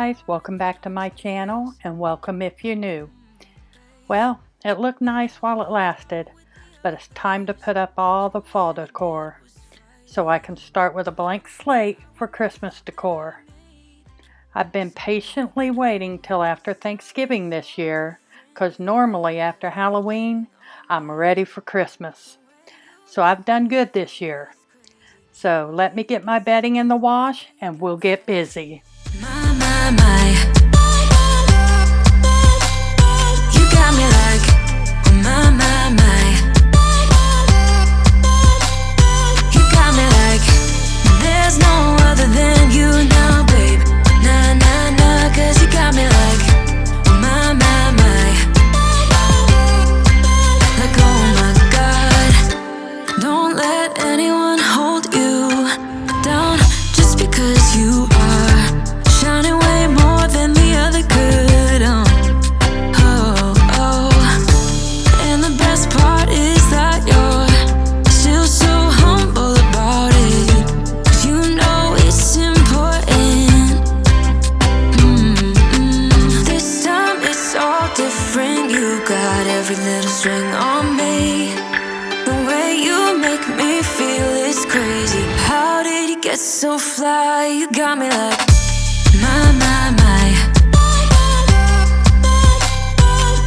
guys, welcome back to my channel and welcome if you're new. Well, it looked nice while it lasted, but it's time to put up all the fall decor so I can start with a blank slate for Christmas decor. I've been patiently waiting till after Thanksgiving this year because normally after Halloween I'm ready for Christmas. So I've done good this year. So let me get my bedding in the wash and we'll get busy. My. You got me like, my. You got me like, there's no other than you now, babe. Nah, cause you got me like, my. Like, oh my God, don't let anyone hold you down just because you are shining way more than the other could. And the best part is that you're still so humble about it. 'Cause you know it's important. This time it's all different. You got every little string on me. The way you make me feel is crazy. How did you get so fly? You got me like, my.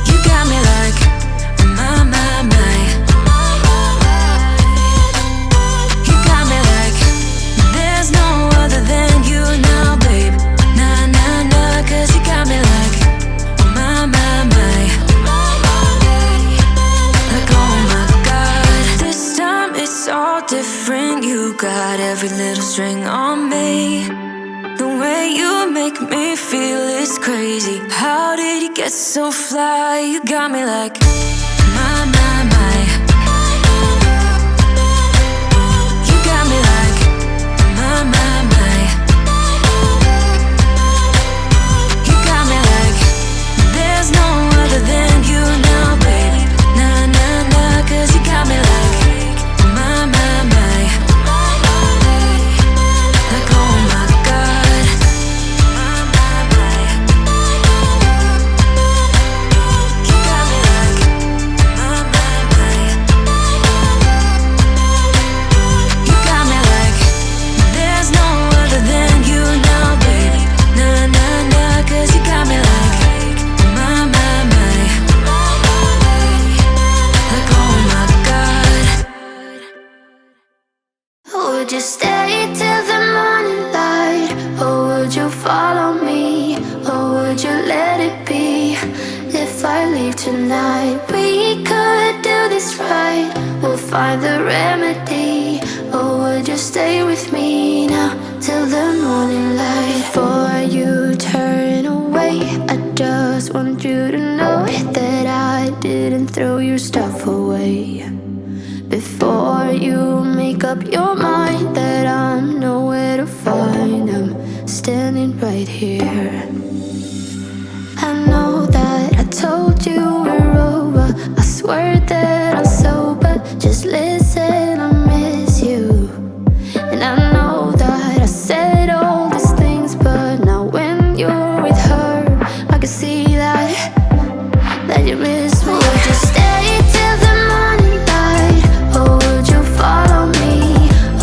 You got me like, my. You got me like, there's no other than you now, babe. Nah, cause you got me like, my. Like, oh my God, this time it's all different. You got every little string on me. The way you make me feel is crazy. How did you get so fly? You got me like, my. You got me like, my. You got me like, there's no other than you now, baby. Nah, cause you got me like, my. Like, oh my God, you got me like, my. You got me like, there's no other than you now, baby. Nah, cause you got me like, my. Like, oh my God. Would you stay till the morning light? Or would you follow me? Or would you let it be? If I leave tonight, we could do this right. We'll find the remedy. Or would you stay with me now till the morning light? Before you turn away, I just want you to know that I didn't throw your stuff away. Before you make up your mind that I'm nowhere to find, I'm standing right here. I know that I told you we're over. I swear that I'm sober. Just listen, I miss you. And I know that I said all these things, but now when you're with her, I can see that you miss me. Would you stay till the morning light? Or would you follow me?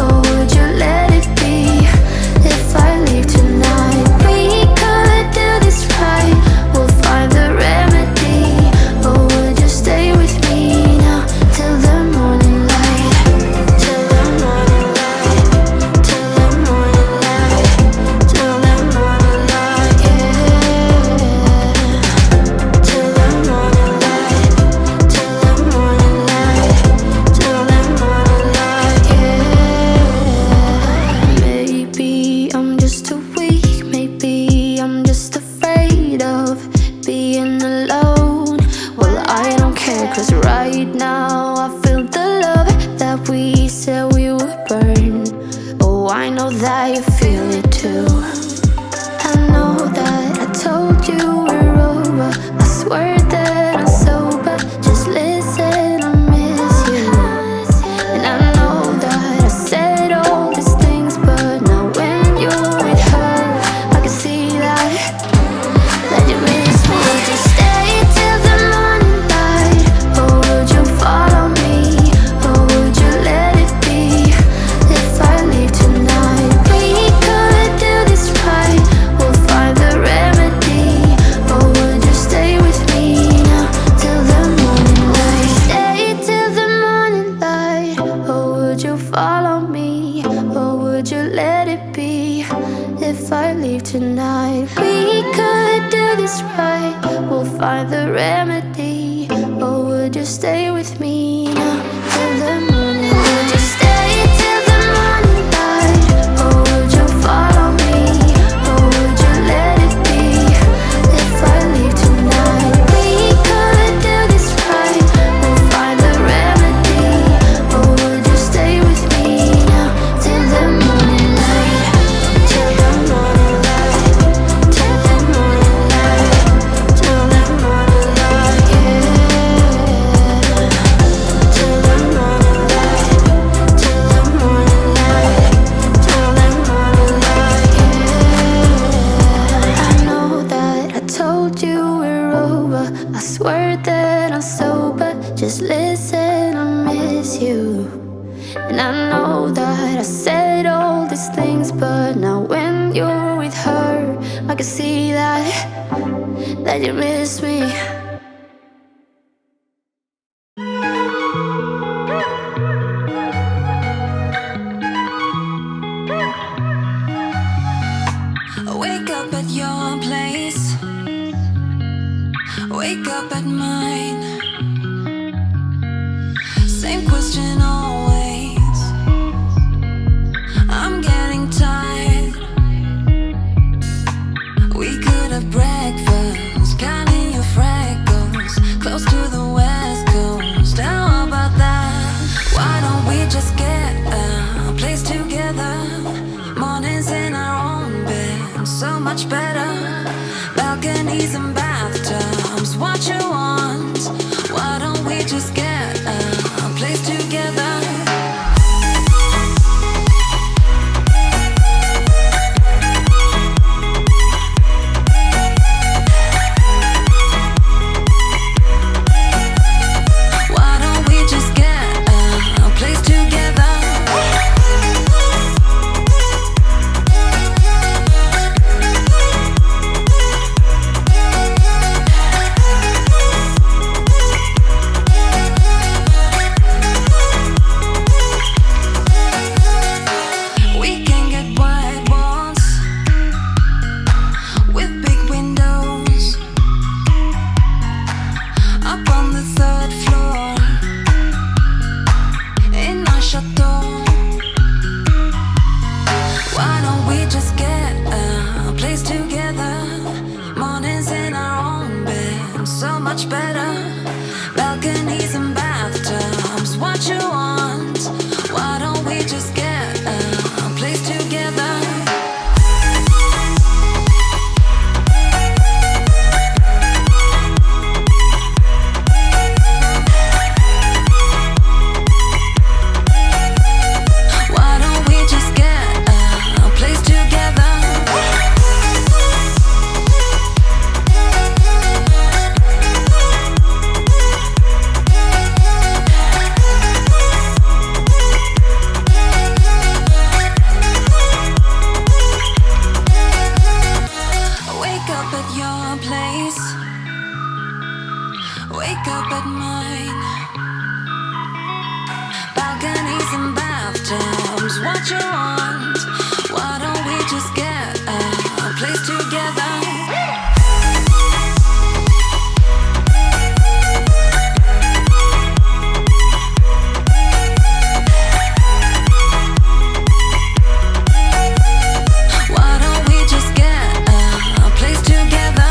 Or would you let it be? If I leave tonight, we could do this right. We'll find the remedy. Or would you stay with me now till the morning light? Till the morning light. Till the morning light. Till the morning light, yeah. Till the morning light. Till the morning light. Till the morning light, yeah. Maybe I'm just too weak. Maybe I'm just afraid of being alone. Well, I don't care, 'cause right now I feel the love that we said we would burn. Oh, I know that you feel it too. I know that I told you we're over. I swear that I'm sober. Just listen, I miss you. And I know that I said all these things, but now when you're with her, I can see that right, we'll find the remedy. Or would you stay with me now till the morning? Would you stay till the morning light? Or would you follow me? Or would you let it be? If I leave tonight, we could do this right, we'll find the remedy. Or would you stay with me now till the morning light? Till the morning light. Till the morning light. Till the morning light, yeah. Till the morning light. Till the morning light. Till the morning light, yeah. I know that I told you we're over. I swear that I'm sober. Just listen, I miss you. And I know that I said all these things, but now when you're with her, I can see that you miss me. Wake up at your place, wake up at mine. Same question always. I'm getting tired. We could have breakfast, counting your freckles, close to the west coast. How about that? Why don't we just get a place together? Mornings in our own bed, so much better. Balconies and bathtubs, what you want? Why don't we just get a place together? Why don't we just get a place together? We can get white walls with big windows up on the third floor in our chateau. Why don't we just get a place together? Mornings in our own bed, so much better. Balconies and bathtubs, what you want? Why don't we just get a place together? Why don't we just get a place together? Wake up at your place, wake up at mine. Balconies and bathtubs, what you want? Why don't we just get a place together? Why don't we just get a place together?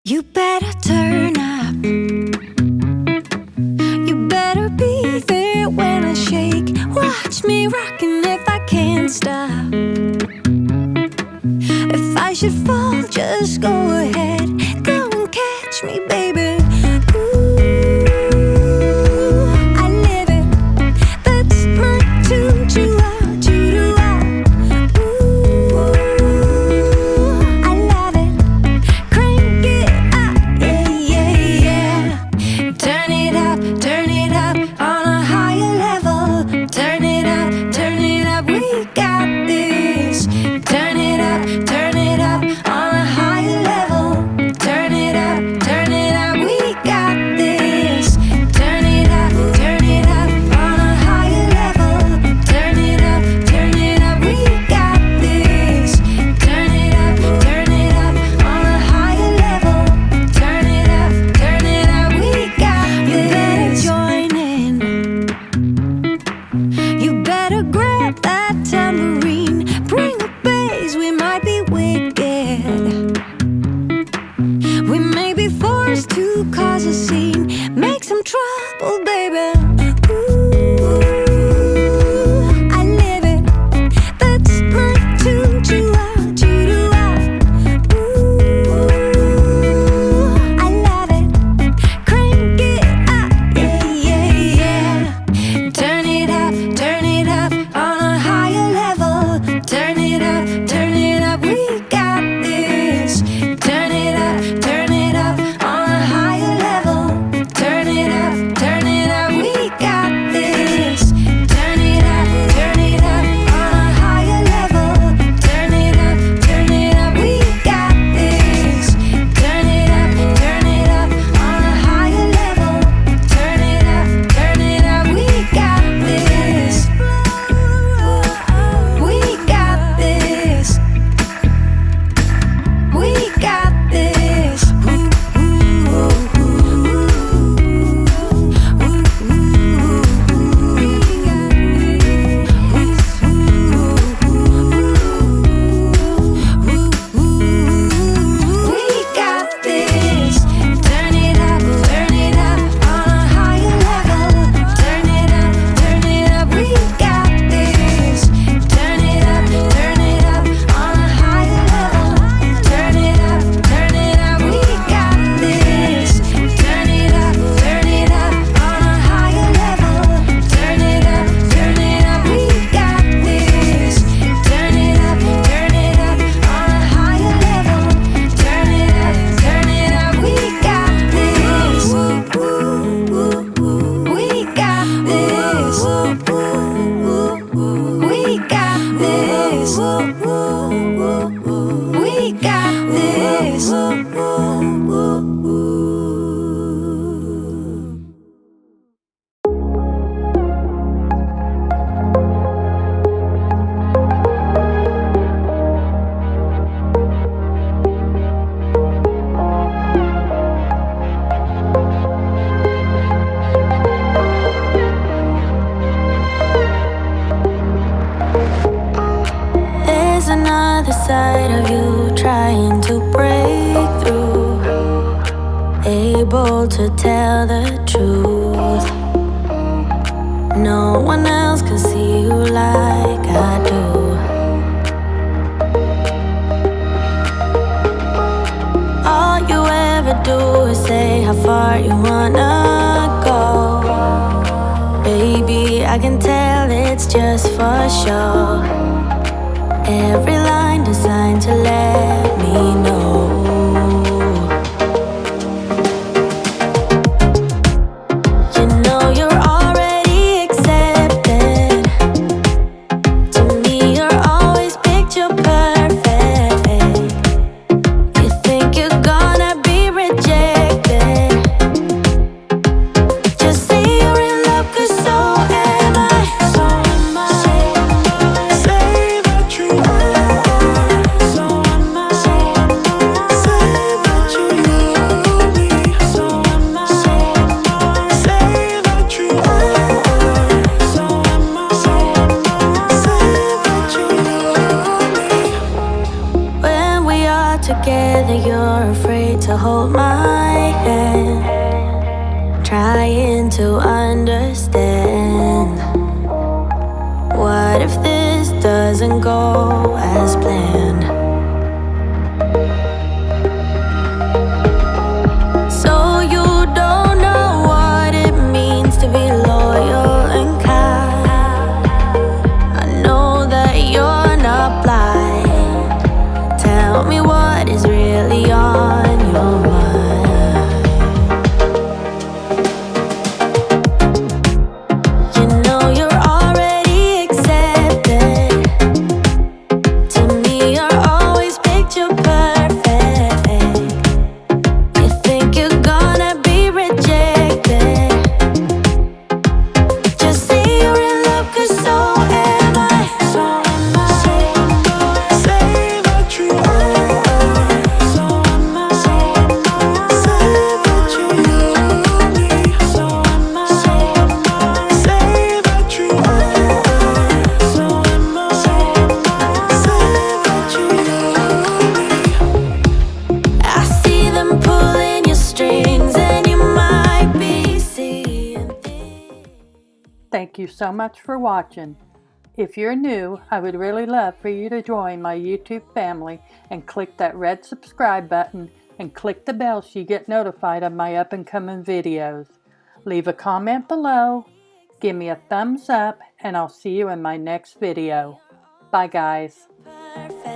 You better turn up. You better be there when I shake. Watch me rockin' if I can't stop. If I should fall, just go ahead. Go and catch me, baby. Ooh, I live it. That's my tune. Choo-ah. Ooh, I love it. Crank it up, yeah, yeah, yeah. Turn it up on a higher level. Turn it up, we got this. Turn it We got this. There's another side of you trying to break through, able to tell the truth. No one else can see you like I do. All you ever do is say how far you wanna go. Baby, I can tell it's just for show. Every line designed to let me know. You know you're already accepted. To me, you're always picture perfect. You think you're gonna be rejected. Just say you're in love, 'cause so am I. So am I. Say that you are. So am I. Say that you love me. So am I. Say that you are. So am I. Say that you love me. When we are together, you're afraid to hold my hand, trying to understand. What if this doesn't go as planned? So you don't know what it means to be loyal and kind. I know that you're not blind. Tell me what is really on your mind. You know you're already accepted. To me, you're always picture perfect. You think you're gonna be rejected. Just say you're in love, 'cause so am I. So am I. Say that you are. So am I. Say that you love me. So am I. Say that you are. So am I. Say that you love me. I see them pulling your strings, and you might be seeing things. Thank you so much for watching. If you're new, I would really love for you to join my YouTube family and click that red subscribe button and click the bell so you get notified of my up and coming videos. Leave a comment below, give me a thumbs up, and I'll see you in my next video. Bye guys. Perfect.